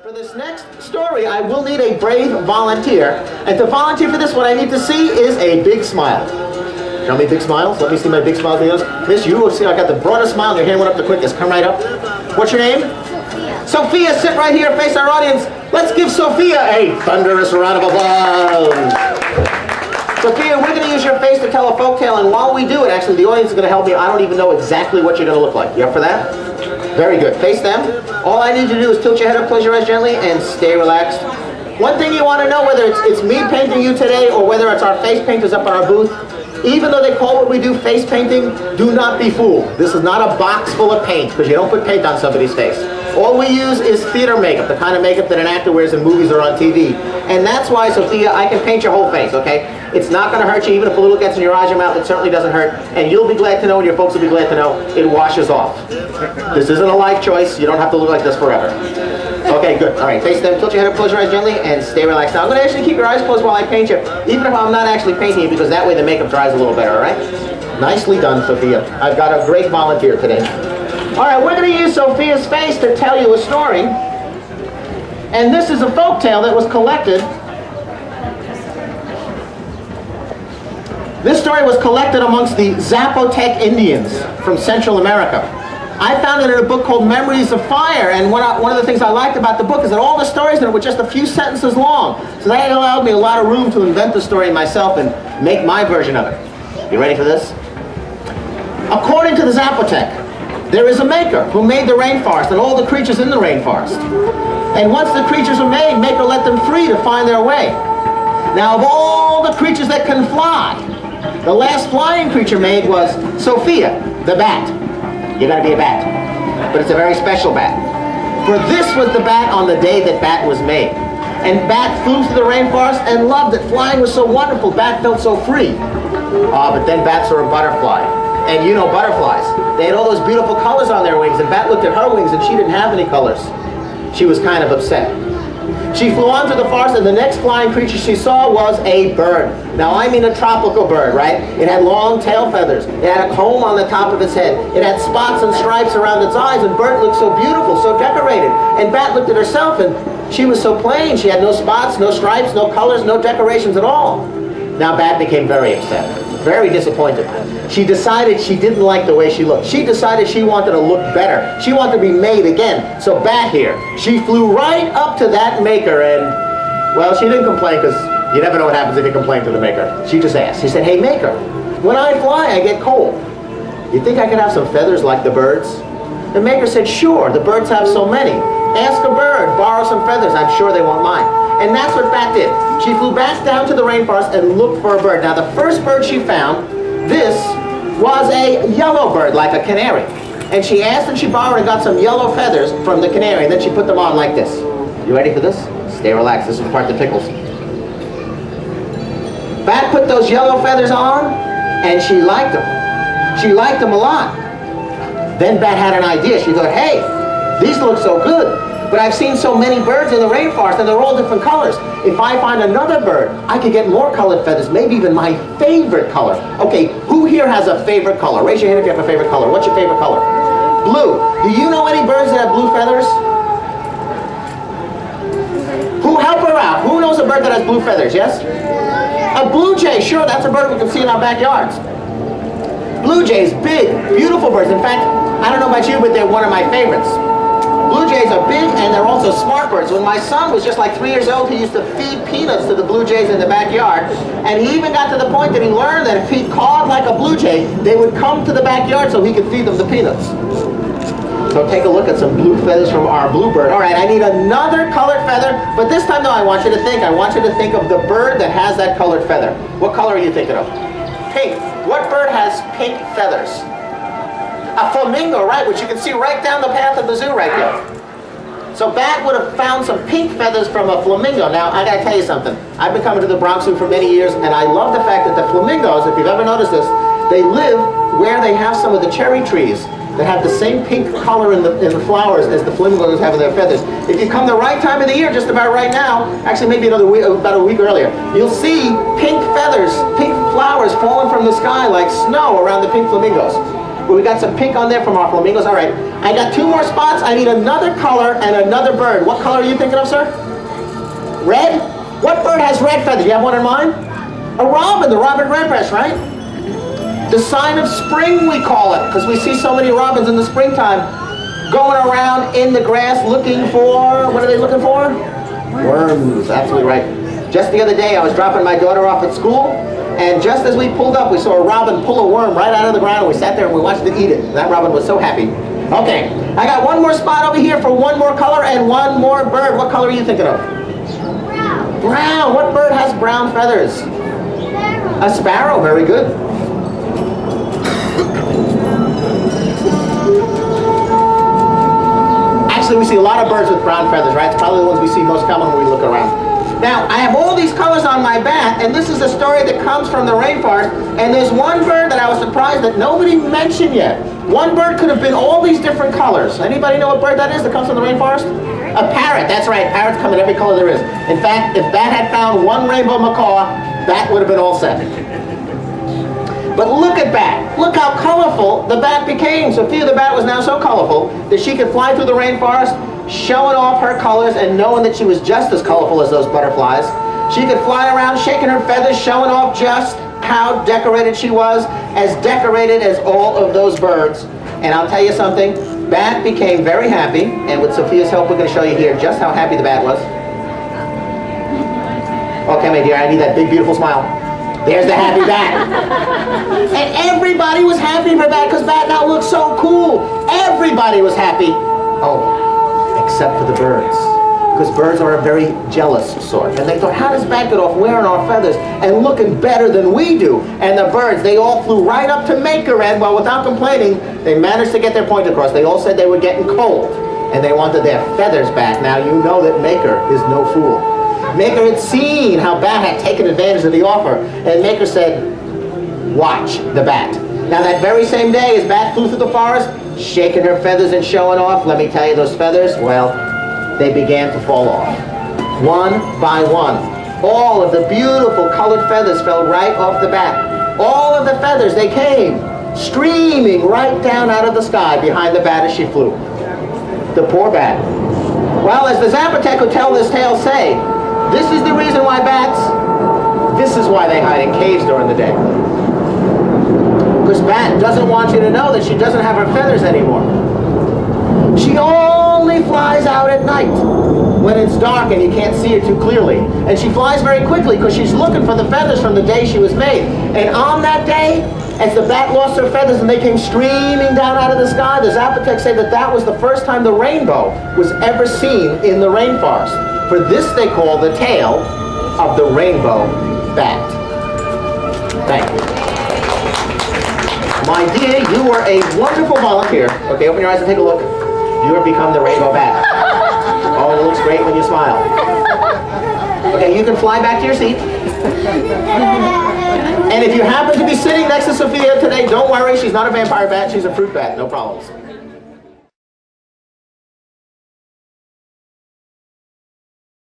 For this next story, I will need a brave volunteer. And to volunteer for this, what I need to see is a big smile. Show me big smiles. Let me see my big smiles. Miss, you will see I got the broadest smile and your hand went up the quickest. Come right up. What's your name? Sophia. Sophia, sit right here, face our audience. Let's give Sophia a thunderous round of applause. Sophia, we're going to use your face to tell a folk tale, and while we do it, actually, the audience is going to help me. I don't even know exactly what you're going to look like. You up for that? Very good. Face them. All I need you to do is tilt your head up, close your eyes gently, and stay relaxed. One thing you want to know, whether it's me painting you today or whether it's our face painters up in our booth, even though they call what we do face painting, do not be fooled. This is not a box full of paint, because you don't put paint on somebody's face. All we use is theater makeup, the kind of makeup that an actor wears in movies or on TV. And that's why, Sophia, I can paint your whole face, okay? It's not going to hurt you, even if a little gets in your eyes, your mouth, it certainly doesn't hurt. And you'll be glad to know, and your folks will be glad to know, it washes off. This isn't a life choice. You don't have to look like this forever. Okay, good. All right, face them, tilt your head up, close your eyes gently, and stay relaxed. Now, I'm going to actually keep your eyes closed while I paint you, even if I'm not actually painting you, because that way the makeup dries a little better, all right? Nicely done, Sophia. I've got a great volunteer today. All right, we're going to use Sophia's face to tell you a story. And this is a folk tale that was collected. This story was collected amongst the Zapotec Indians from Central America. I found it in a book called Memories of Fire, and one of the things I liked about the book is that all the stories in it were just a few sentences long. So that allowed me a lot of room to invent the story myself and make my version of it. You ready for this? According to the Zapotec, there is a maker who made the rainforest and all the creatures in the rainforest. And once the creatures were made, Maker let them free to find their way. Now, of all the creatures that can fly, the last flying creature made was Sophia, the bat. You gotta be a bat. But it's a very special bat. For this was the bat on the day that Bat was made. And Bat flew through the rainforest and loved it. Flying was so wonderful, Bat felt so free. But then Bat saw a butterfly. And you know butterflies. They had all those beautiful colors on their wings, and Bat looked at her wings and she didn't have any colors. She was kind of upset. She flew on through the forest, and the next flying creature she saw was a bird. Now I mean a tropical bird, right? It had long tail feathers. It had a comb on the top of its head. It had spots and stripes around its eyes, and bird looked so beautiful, so decorated. And Bat looked at herself, and she was so plain. She had no spots, no stripes, no colors, no decorations at all. Now Bat became very upset, very disappointed. She decided she didn't like the way she looked. She decided she wanted to look better. She wanted to be made again. So Bat here, she flew right up to that maker and, well, she didn't complain, because you never know what happens if you complain to the maker. She just asked. She said, "Hey maker, when I fly I get cold. You think I could have some feathers like the birds?" The maker said, "Sure, the birds have so many. Ask a bird, borrow some feathers, I'm sure they won't mind." And that's what Bat did. She flew back down to the rainforest and looked for a bird. Now the first bird she found, this was a yellow bird, like a canary. And she asked and she borrowed and got some yellow feathers from the canary, and then she put them on like this. You ready for this? Stay relaxed, this is the part that tickles. Bat put those yellow feathers on, and she liked them. She liked them a lot. Then Bat had an idea. She thought, hey, these look so good. But I've seen so many birds in the rainforest, and they're all different colors. If I find another bird, I could get more colored feathers, maybe even my favorite color. Okay, who here has a favorite color? Raise your hand if you have a favorite color. What's your favorite color? Blue. Do you know any birds that have blue feathers? Who, help her out. Who knows a bird that has blue feathers, yes? A blue jay, sure, that's a bird we can see in our backyards. Blue jays, big, beautiful birds. In fact, I don't know about you, but they're one of my favorites. Blue jays are big, and they're also smart birds. When my son was just like 3 years old, he used to feed peanuts to the blue jays in the backyard. And he even got to the point that he learned that if he cawed like a blue jay, they would come to the backyard so he could feed them the peanuts. So take a look at some blue feathers from our bluebird. All right, I need another colored feather, but this time, though, I want you to think. I want you to think of the bird that has that colored feather. What color are you thinking of? Pink. What bird has pink feathers? A flamingo, right, which you can see right down the path of the zoo right there. So Bat would have found some pink feathers from a flamingo. Now, I gotta tell you something. I've been coming to the Bronx Zoo for many years, and I love the fact that the flamingos, if you've ever noticed this, they live where they have some of the cherry trees that have the same pink color in the flowers as the flamingos have in their feathers. If you come the right time of the year, just about right now, actually maybe another week, about a week earlier, you'll see pink feathers, pink flowers falling from the sky like snow around the pink flamingos. We got some pink on there from our flamingos. All right, I got 2 more spots. I need another color and another bird. What color are you thinking of, sir? Red? What bird has red feathers? You have one in mind? A robin, the robin redbreast, right? The sign of spring, we call it, because we see so many robins in the springtime going around in the grass looking for, what are they looking for? Worms, absolutely right. Just the other day, I was dropping my daughter off at school, and just as we pulled up, we saw a robin pull a worm right out of the ground, and we sat there and we watched it eat it. And that robin was so happy. Okay, I got one more spot over here for one more color and one more bird. What color are you thinking of? Brown. Brown. What bird has brown feathers? Sparrow. A sparrow, very good. Actually, we see a lot of birds with brown feathers, right? It's probably the ones we see most common when we look around. Now, I have all these colors on my bat, and this is a story that comes from the rainforest, and there's one bird that I was surprised that nobody mentioned yet. One bird could have been all these different colors. Anybody know what bird that is that comes from the rainforest? A parrot, that's right. Parrots come in every color there is. In fact, if Bat had found one rainbow macaw, Bat would have been all set. But look at Bat. Look how colorful the Bat became. Sophia the Bat was now so colorful that she could fly through the rainforest, showing off her colors and knowing that she was just as colorful as those butterflies. She could fly around shaking her feathers, showing off just how decorated she was, as decorated as all of those birds. And I'll tell you something, Bat became very happy, and with Sophia's help we're going to show you here just how happy the Bat was. Okay, my dear, I need that big beautiful smile. There's the happy Bat. And everybody was happy for Bat because Bat now looks so cool. Everybody was happy. Oh, except for the birds. Because birds are a very jealous sort. And they thought, how does Bat get off wearing our feathers and looking better than we do? And the birds, they all flew right up to Maker, and well, without complaining, they managed to get their point across. They all said they were getting cold, and they wanted their feathers back. Now, you know that Maker is no fool. Maker had seen how Bat had taken advantage of the offer, and Maker said, watch the Bat. Now, that very same day, as Bat flew through the forest, shaking her feathers and showing off, let me tell you, those feathers, well, they began to fall off. One by one. All of the beautiful colored feathers fell right off the Bat. All of the feathers, they came streaming right down out of the sky behind the Bat as she flew. The poor Bat. Well, as the Zapotec who tell this tale say, this is the reason why bats, this is why they hide in caves during the day. Because Bat doesn't want you to know that she doesn't have her feathers anymore. She only flies out at night when it's dark and you can't see her too clearly. And she flies very quickly because she's looking for the feathers from the day she was made. And on that day, as the Bat lost her feathers and they came streaming down out of the sky, the Zapotecs say that that was the first time the rainbow was ever seen in the rainforest. For this they call the tale of the rainbow bat. Thank you. My dear, you were a wonderful volunteer. Okay, open your eyes and take a look. You have become the rainbow bat. Oh, it looks great when you smile. Okay, you can fly back to your seat. And if you happen to be sitting next to Sophia today, don't worry, she's not a vampire bat, she's a fruit bat, no problems.